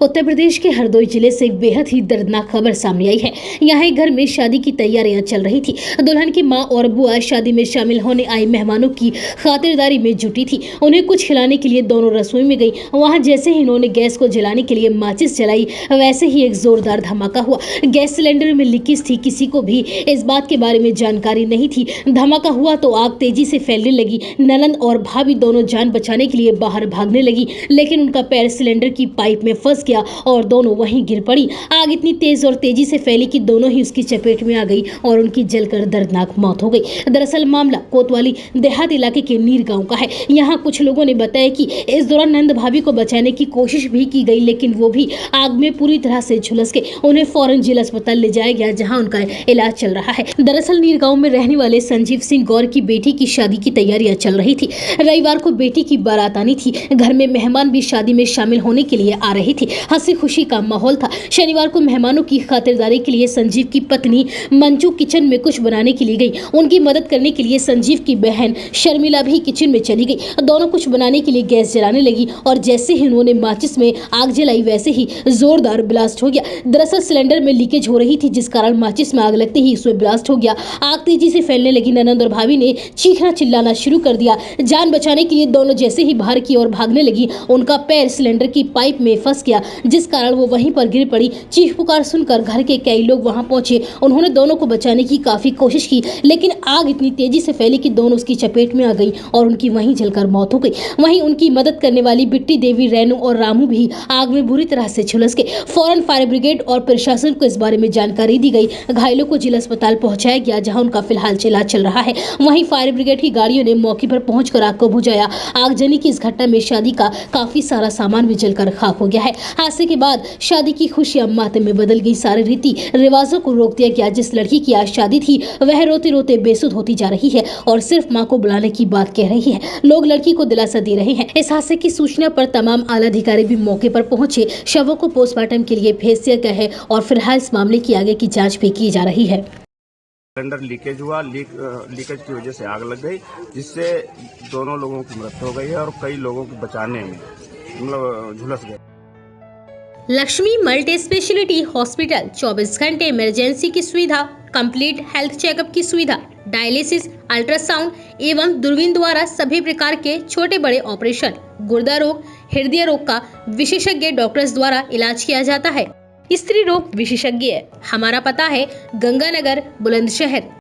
उत्तर प्रदेश के हरदोई जिले से एक बेहद ही दर्दनाक खबर सामने आई है। यहाँ एक घर में शादी की तैयारियां चल रही थी। दुल्हन की मां और बुआ शादी में शामिल होने आए मेहमानों की खातिरदारी में जुटी थी। उन्हें कुछ खिलाने के लिए दोनों रसोई में गई। वहां जैसे ही इन्होंने गैस को जलाने के लिए माचिस जलाई, वैसे ही एक जोरदार धमाका हुआ। गैस सिलेंडर में लीकेज थी, किसी को भी इस बात के बारे में जानकारी नहीं थी। धमाका हुआ तो आग तेजी से फैलने लगी। ननंद और भाभी दोनों जान बचाने के लिए बाहर भागने लगी, लेकिन उनका पैर सिलेंडर की पाइप में फंस गया और दोनों वहीं गिर पड़ी। आग इतनी तेज और तेजी से फैली कि दोनों ही उसकी चपेट में आ गई और उनकी जलकर दर्दनाक मौत हो गई। दरअसल मामला कोतवाली देहात इलाके के नीर गांव का है। यहाँ कुछ लोगों ने बताया कि इस दौरान नंद भाभी को बचाने की कोशिश भी की गई, लेकिन वो भी आग में पूरी तरह से झुलस गए। उन्हें फौरन जिला अस्पताल ले जाया गया, जहाँ उनका इलाज चल रहा है। दरअसल नीर गांव में रहने वाले संजीव सिंह गौर की बेटी की शादी की तैयारियां चल रही थी। रविवार को बेटी की बारात आनी थी। घर में मेहमान भी शादी में शामिल होने के लिए आ रही थी। हंसी खुशी का माहौल था। शनिवार को मेहमानों की खातिरदारी के लिए संजीव की पत्नी मंजू किचन में कुछ बनाने के लिए गई। उनकी मदद करने के लिए संजीव की बहन शर्मिला भी किचन में चली गई। दोनों कुछ बनाने के लिए गैस जलाने लगी और जैसे ही उन्होंने माचिस में आग जलाई, वैसे ही जोरदार ब्लास्ट हो गया। दरअसल सिलेंडर में लीकेज हो रही थी, जिस कारण माचिस में आग लगते ही उसमें ब्लास्ट हो गया। आग तेजी से फैलने लगी। ननंद और भाभी ने चीखना चिल्लाना शुरू कर दिया। जान बचाने के लिए दोनों जैसे ही बाहर की ओर भागने लगी, उनका पैर सिलेंडर की पाइप में फंस गया, जिस कारण वो वहीं पर गिर पड़ी। चीख पुकार सुनकर घर के कई लोग वहां पहुंचे। उन्होंने दोनों को बचाने की काफी कोशिश की, लेकिन आग इतनी तेजी से फैली कि दोनों उसकी चपेट में आ गई और उनकी वहीं जलकर मौत हो गई। वहीं उनकी मदद करने वाली बिट्टी देवी, रेनू और रामू भी आग में बुरी तरह से झुलस गए। फौरन फायर ब्रिगेड और प्रशासन को इस बारे में जानकारी दी गई। घायलों को जिला अस्पताल पहुंचाया गया, जहां उनका फिलहाल इलाज चल रहा है। वहीं फायर ब्रिगेड की गाड़ियों ने मौके पर पहुंचकर आग को बुझाया। आगजनी की इस घटना में शादी का काफी सारा सामान भी जलकर खाक हो गया है। हादसे के बाद शादी की खुशियां मातम में बदल गई। सारे रीति रिवाजों को रोक दिया गया। जिस लड़की की आज शादी थी, वह रोते रोते बेसुध होती जा रही है और सिर्फ मां को बुलाने की बात कह रही है। लोग लड़की को दिलासा दे रहे हैं। इस हादसे की सूचना पर तमाम आला अधिकारी भी मौके पर पहुंचे। शवों को पोस्टमार्टम के लिए भेज दिया गया है और फिलहाल इस मामले की आगे की जाँच भी की जा रही है। सिलेंडर लीकेज हुआ। लीकेज की वजह से आग लग गई, जिससे दोनों लोगों की मृत्यु हो गई है और कई लोगों को बचाने में मतलब झुलस गए। लक्ष्मी मल्टी स्पेशलिटी हॉस्पिटल 24 घंटे इमरजेंसी की सुविधा, कंप्लीट हेल्थ चेकअप की सुविधा, डायलिसिस, अल्ट्रासाउंड एवं दूरबीन द्वारा सभी प्रकार के छोटे बड़े ऑपरेशन, गुर्दा रोग, हृदय रोग का विशेषज्ञ डॉक्टर्स द्वारा इलाज किया जाता है। स्त्री रोग विशेषज्ञ। हमारा पता है गंगानगर, बुलंदशहर।